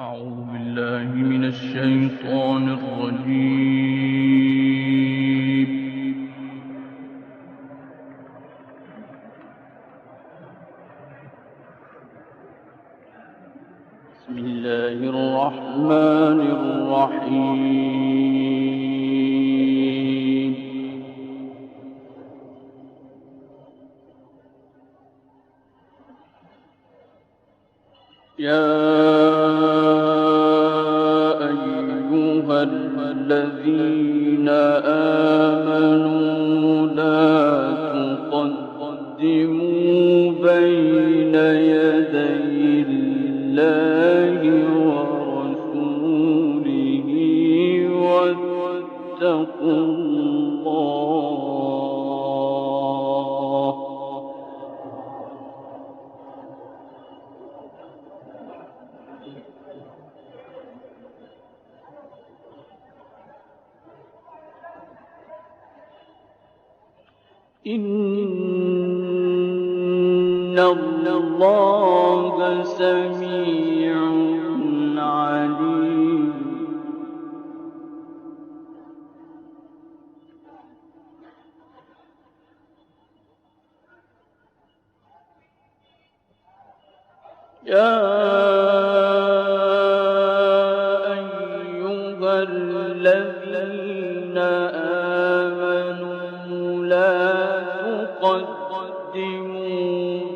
أعوذ بالله من الشيطان الرجيم. بسم الله الرحمن الرحيم. يا أيها الذين آمنوا لا تقدموا بين يدي الله ورسوله واتقوا الله. إن الله سميع عليم. يا أيها الذين آمنوا لا تقدموا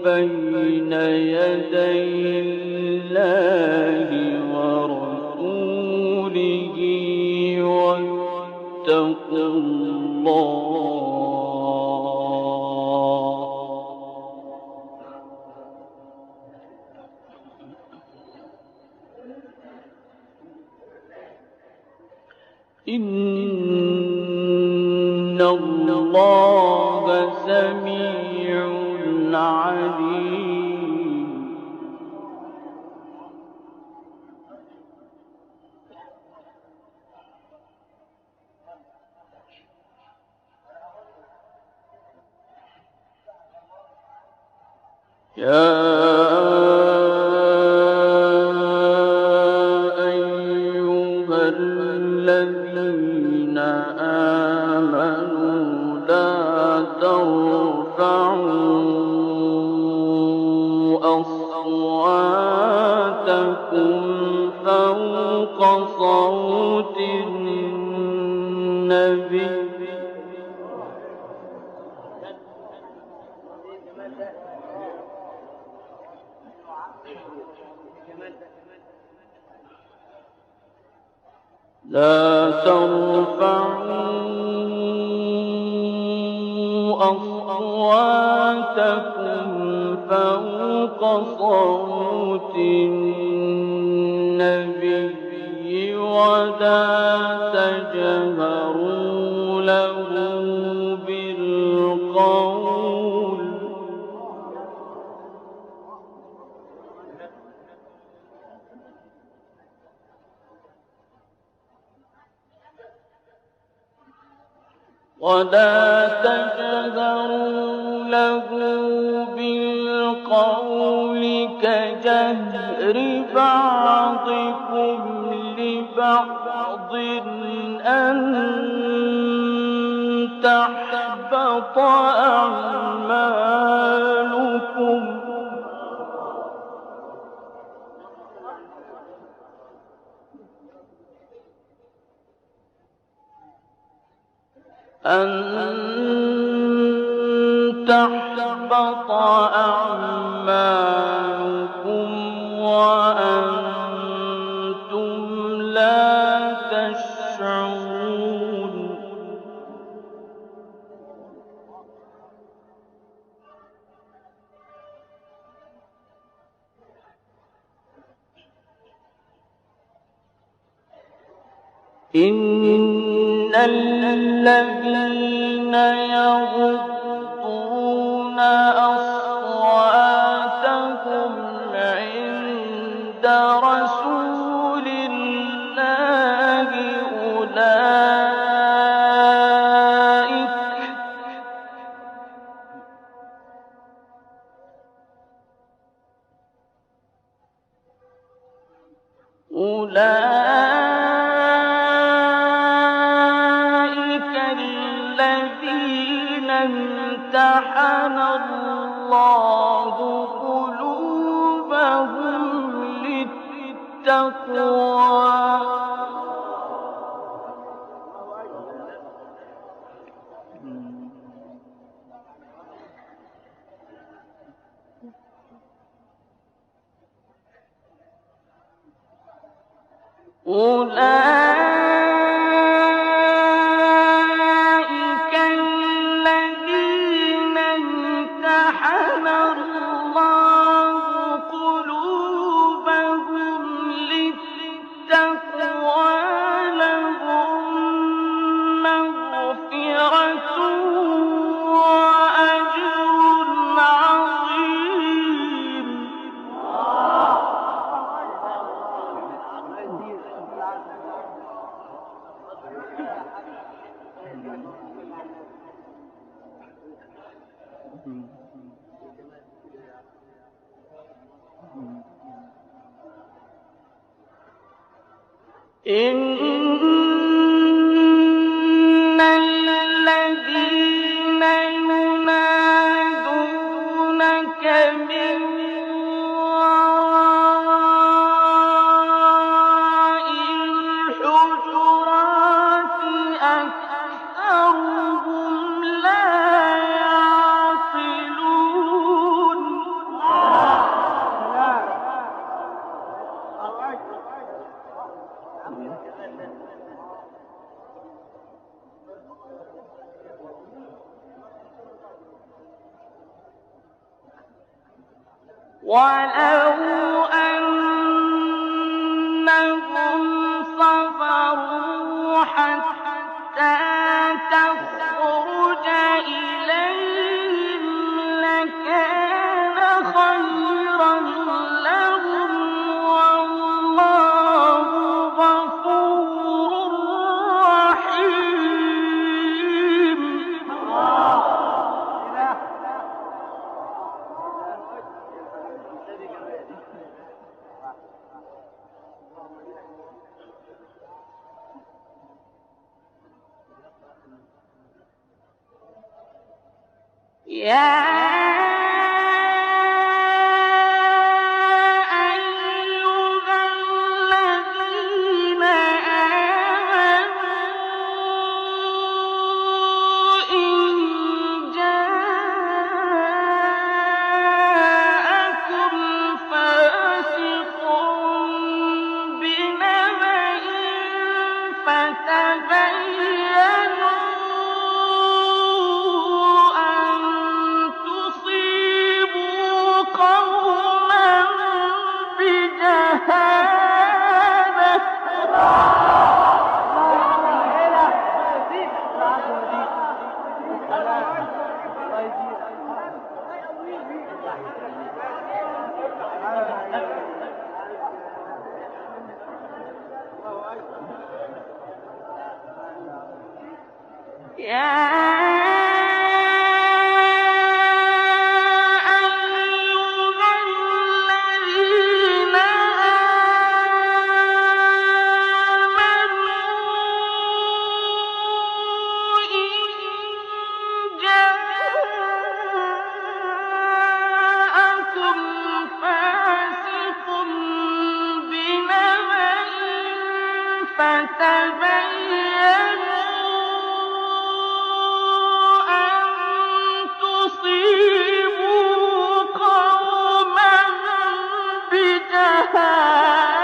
بين يدي الله ورسوله واتقوا الله. إن الله سميع عليم. يا أيها الذين آمنوا لا ترفعوا أصواتكم فوق صوت النبي لا ترفعوا أصواتكم فوق صوت النبي ولا تجهروا له بالقول كجهر بعضكم لبعض أن تحبط أعمالكم وأنتم لا تشعرون. إن الذين يغضون أصواتهم عند رسول الله أولئك الذين امتحن الله قلوبهم للتقوى أولئك الذين امتحن الله قلوبهم للتقوى لهم مغفرة وأجر عظيم إن الذين ينادونك من وراء الحجرات أكثرهم لا يعقلون ولو أنهم صبروا حتى تخرج إليهم لكان خيرا لهم والله غفور رحيم يا أيها الذين آمنوا إن جاءكم فاسق بنبأ فتبينوا أن تصيبوا قوما بجهالة يا أيها الذين آمنوا إن جاءكم فاسق بنبأ فتبينوا أن تصيبوا قوما بجهالة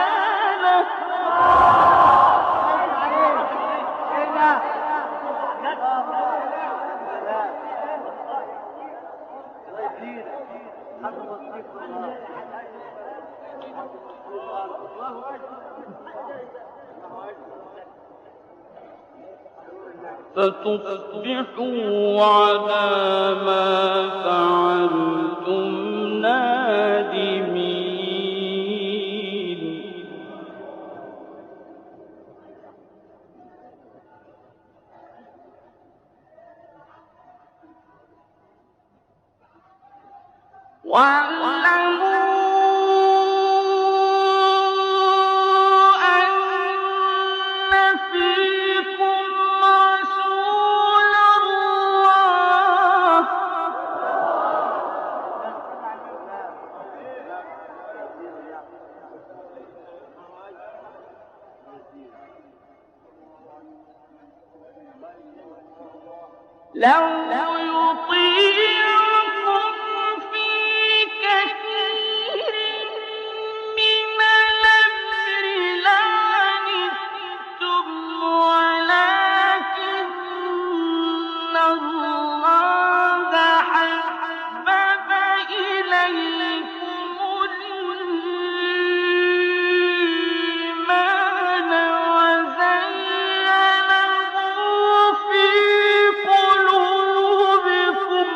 فتصبحوا على ما فعلتم نادمين واعلموا لو يطيعكم في كثير من الأمر لعنتم ولكن الله حبب إليكم الإيمان وزينه في قلوبكم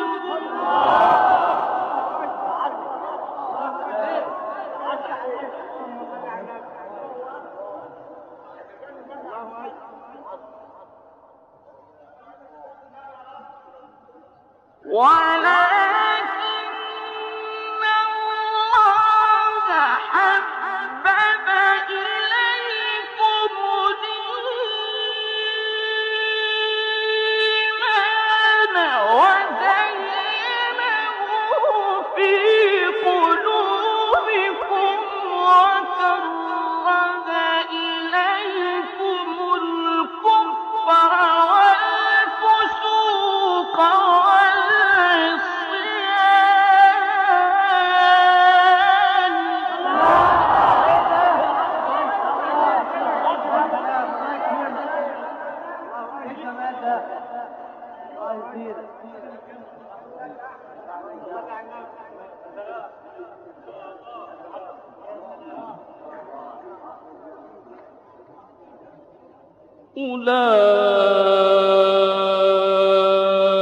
ولكن الله حبب إليكم الإيمان وزينه في قلوبكم وكره إليكم الكفر والفسوق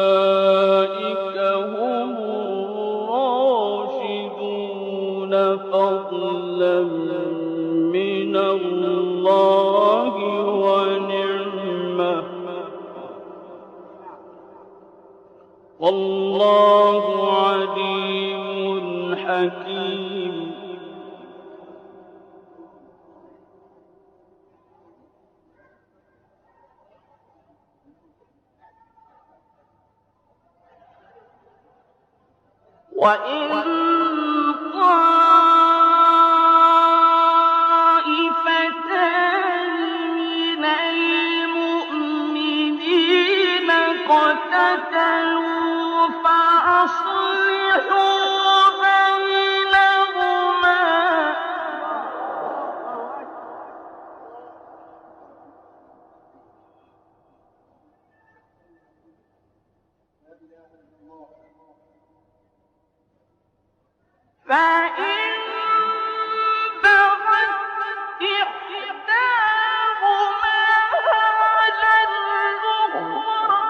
أولئك هم الراشدون فضلا من الله ونعمة والله عليم حكيم وإن طائفتان من المؤمنين اقتتلوا فأصلحوا بينهما فإن بغت إحداهما على الأخرى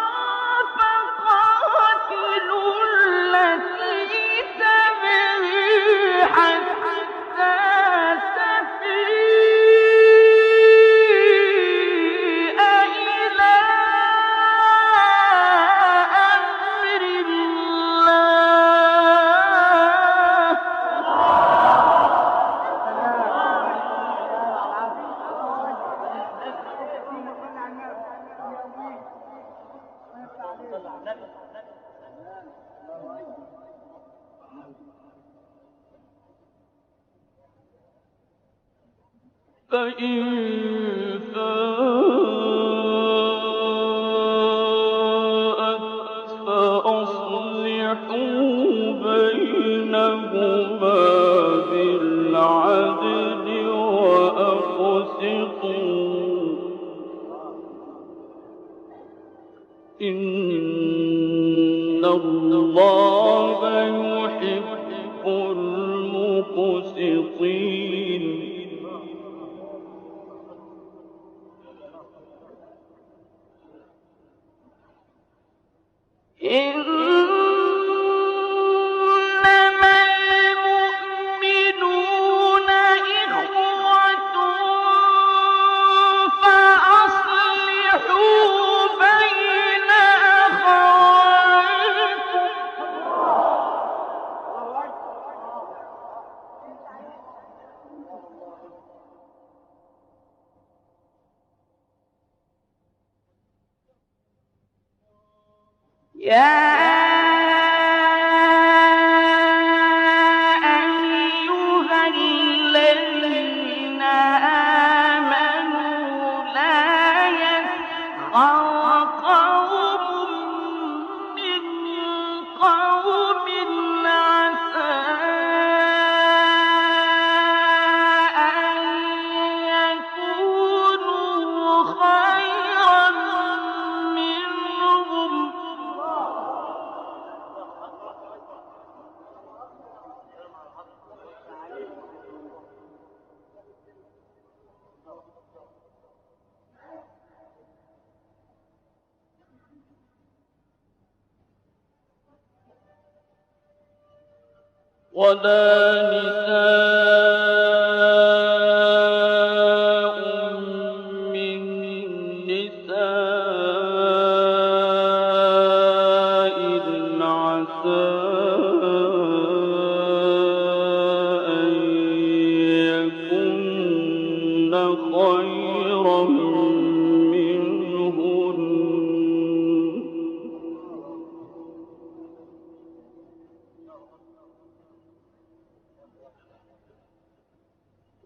فقاتلوا التي تبغي حتى تفيء إلى أمر الله فإن فاءت فأصلحوا بينهما بالعدل وأقسطوا إن الله يحب المقسطين إنما المؤمنون إخوة فأصلحوا بين أخويكم يا أيها الذين آمنوا لا يسخر قوم ولا نساء من نساء عسى أن يكن خيرا منهن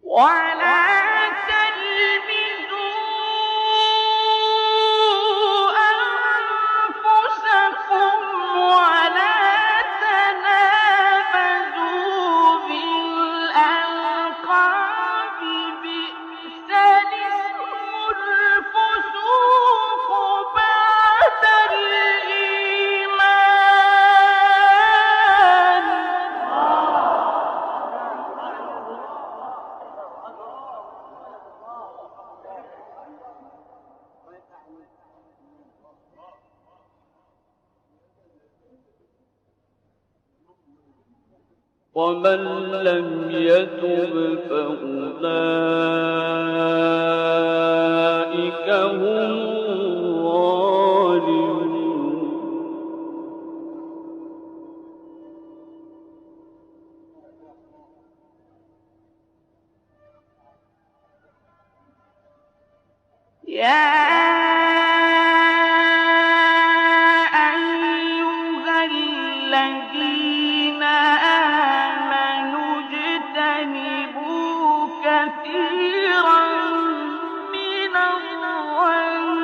ولا تلمزوا أنفسكم ولا تنابزوا بالألقاب بئس الاسم الفسوق بعد الإيمان ومن لم يتب فأولئك هم الظالمون يا أيها الذين آمنوا اجتنبوا كثيرا من الظن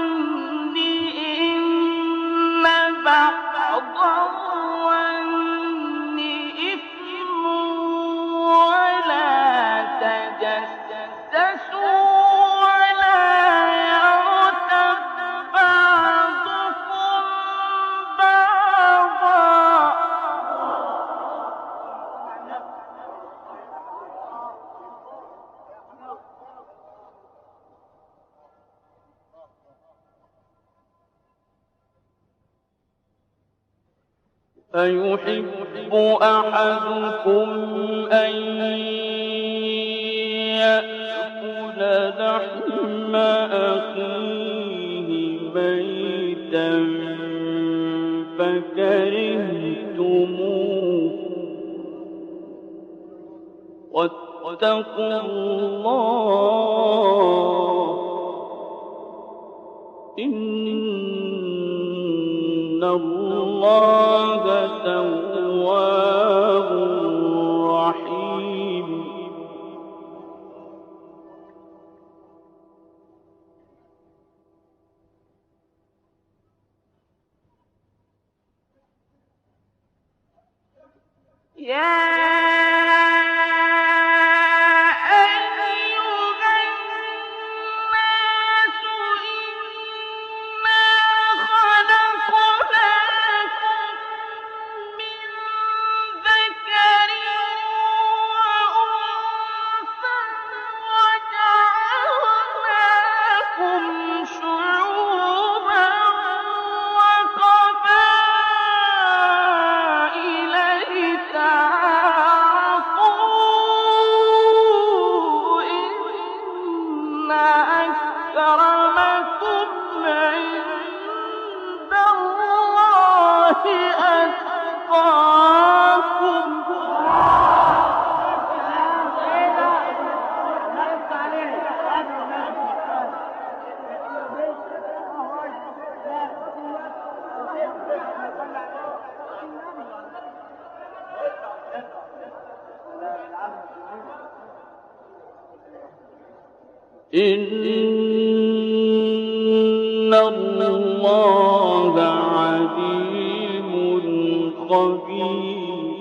إن بعض الظن إثم ولا تجسسوا ولا يغتب بعضكم بعضا أيحب أحدكم أن يأكل لحم أخيه ميتا فكرهتموه واتقوا الله إن الله تواب رحيم يا إن الله عليم خبير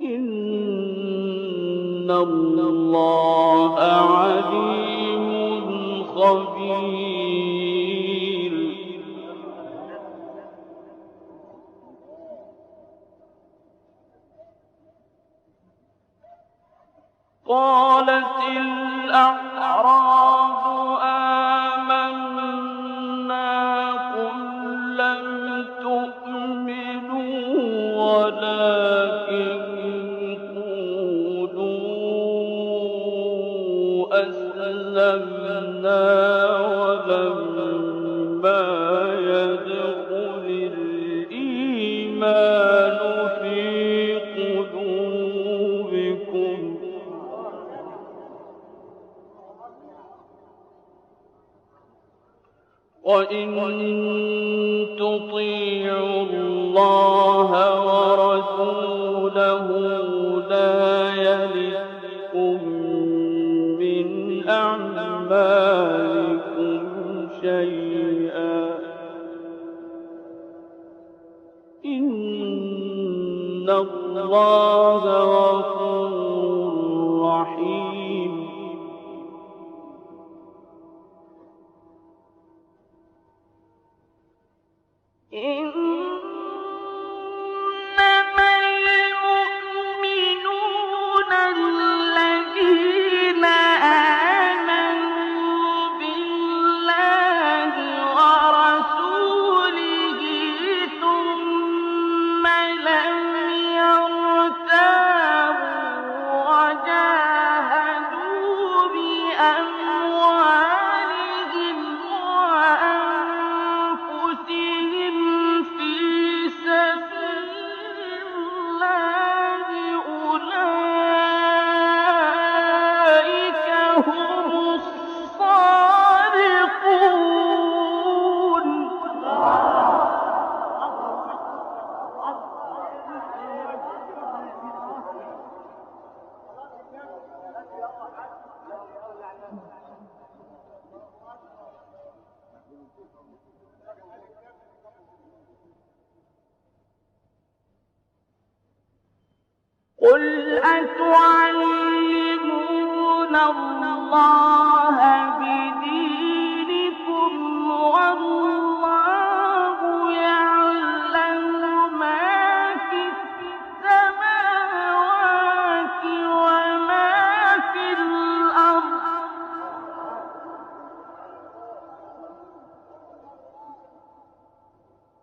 إن الله عليم خبير. قالت الأعراب آمنا قل لم تؤمنوا ولكن قولوا أسلمنا ولما يدخل الإيمان في قلوبكم وإن تطيعوا الله ورسوله لا يلدكم من أعمالكم شيئا إن الله غفور رحيم. إنما المؤمنون الذين آمنوا بالله ورسوله ثم لم يرتابوا وجاهدوا بأموالهم وأنفسهم في سبيل الله أولئك هم الصادقون. قل أتعلمون الله بدينكم والله يعلم ما في السماوات وما في الأرض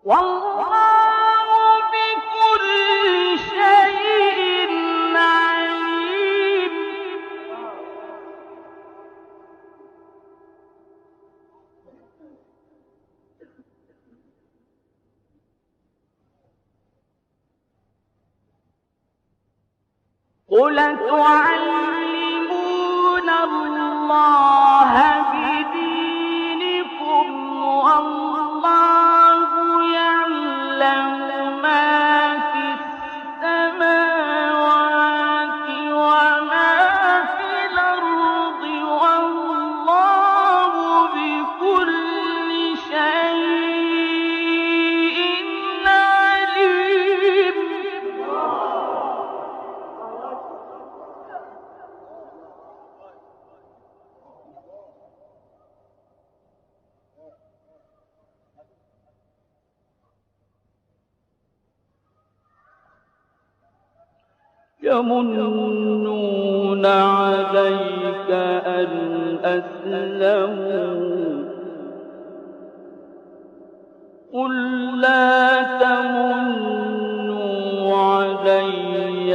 والله بكل شيء عليم. قل تعلمون الله بدينكم والله يعلم ما في السماوات وما في الأرض والله بكل شيء عليم. يمنون عليك أن أسلموا قل لا تمنوا علي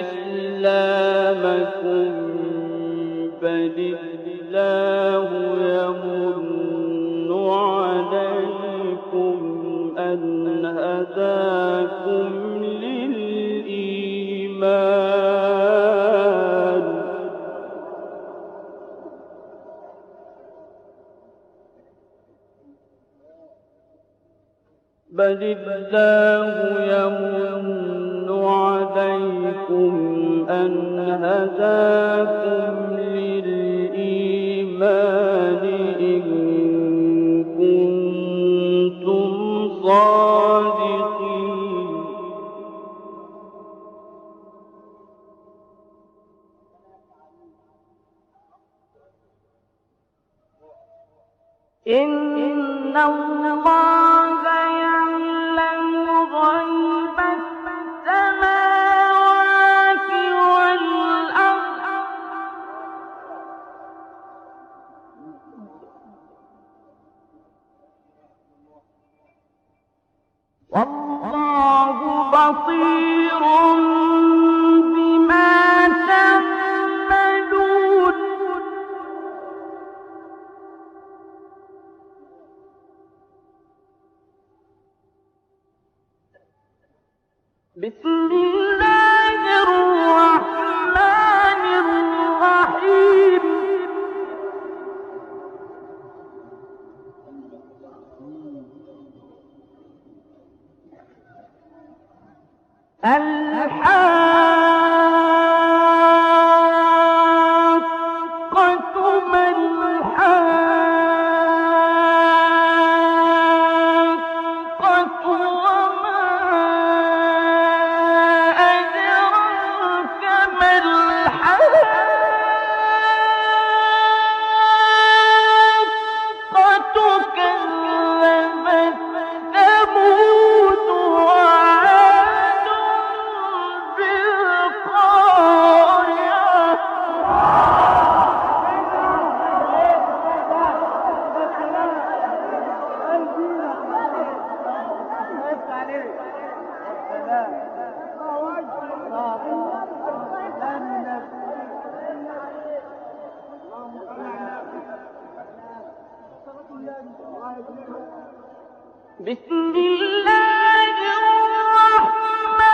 إسلامكم بل الله يمن عليكم أن هداكم للإيمان بل الله يمن عليكم أن هداكم للإيمان إن كنتم صادقين إن الله يعلم غيب السماوات والأرض والله بصير بما تعملون بسم الله الرحمن الرحيم الحاقة ما الحاقة وما أدراك ما الحاقة كذبت ثمود وعاد بالقارعة بسم الله الرحمن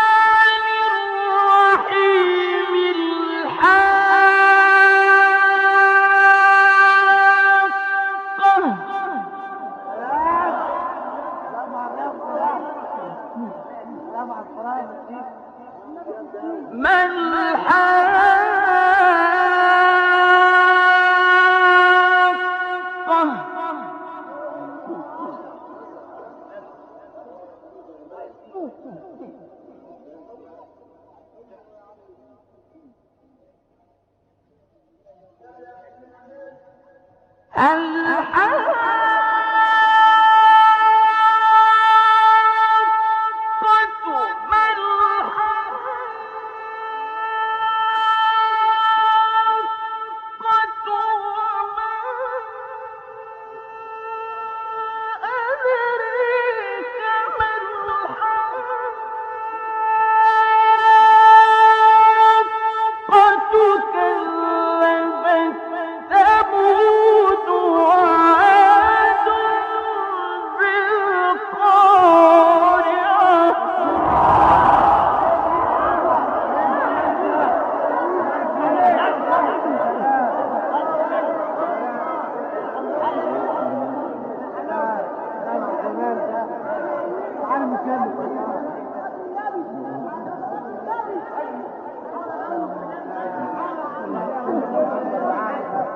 الرحيم الحاقة ما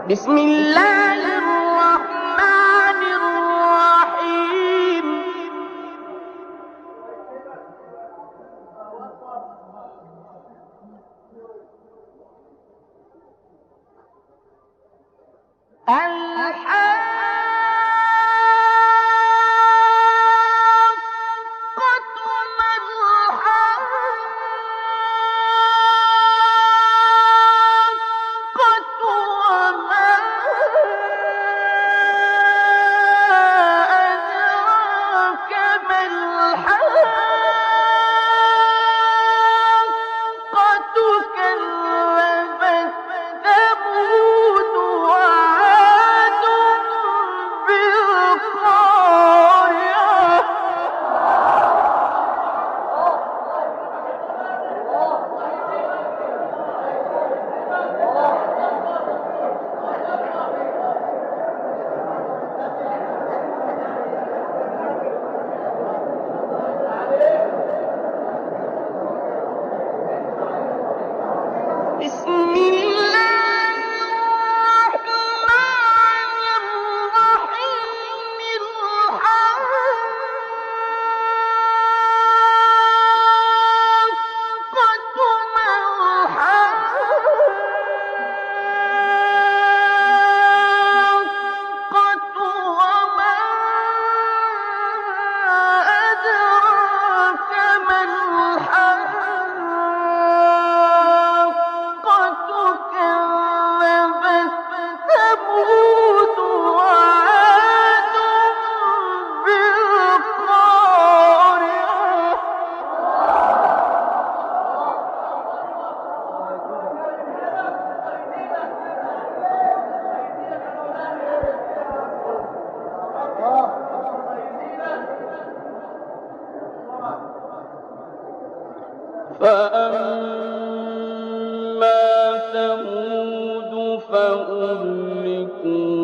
بسم الله الرحمن الرحيم كذبت ثمود وعاد فأما ثمود فأهلكوا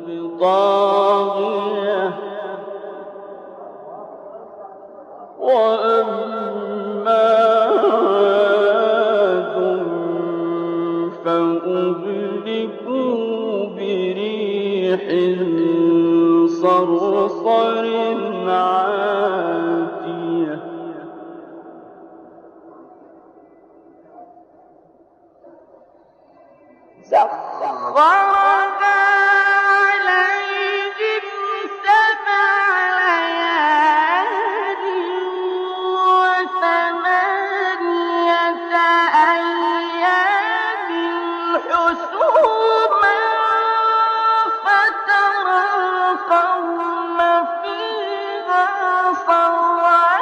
بالطاغية وأما عاد فأهلكوا بريح صرصر عاتية سخرها عليهم 7 ليال و8 أيام حسوما فترى القوم فيها صرعا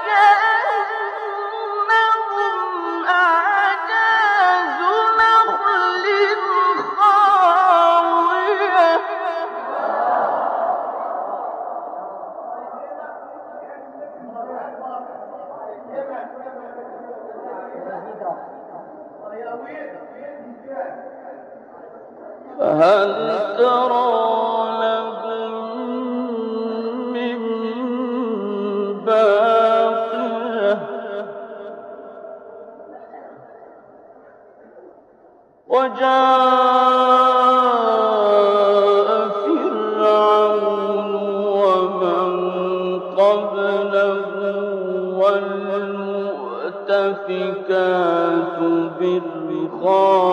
كأنهم أعجاز نخل خاوية فهل ترى لهم من باقية وجاء فرعون ومن قبله والمؤتفكات بالخاطئة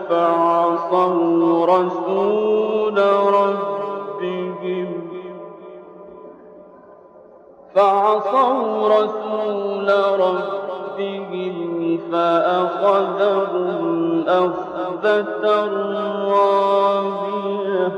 فعصوا رسول ربهم فأخذهم أخذة رابية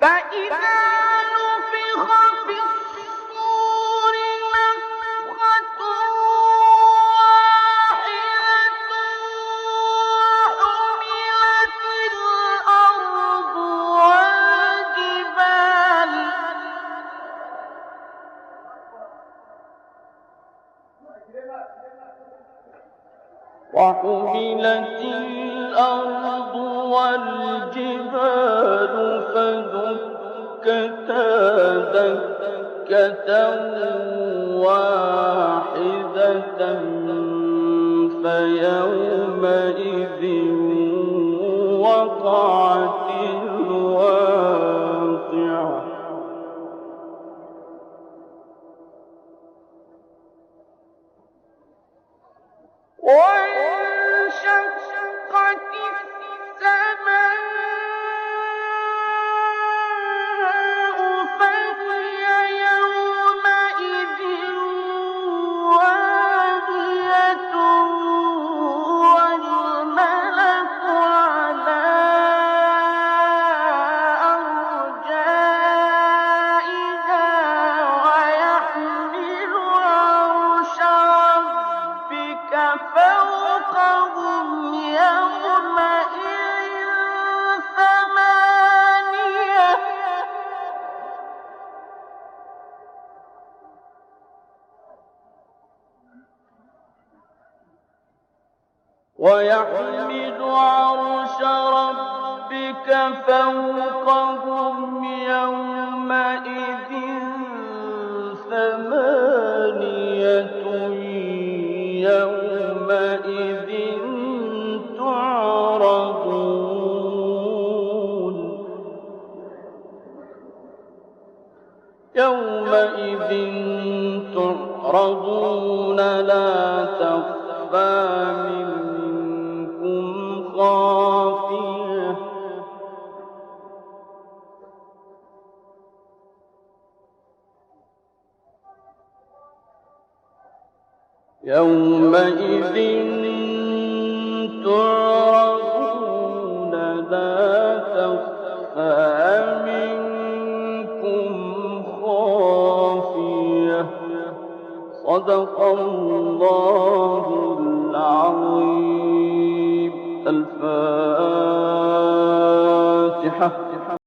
فإذا نفخ في الصور نفخة واحدة وحملت الأرض والجبال فدكتا دكة واحدة فيومئذ وقعت الواقعة وانشقت السماء فهي يومئذ واهية والملك على أرجائها ويحمل عرش ربك فوقهم يومئذ 8 ويحمل عرش ربك فوقهم يومئذ 8 يومئذ تعرضون تعرضون لا تخفى منكم خافية يومئذ تعرضون لا تخفى منكم خافية صدق الله العظيم. الفاتحة.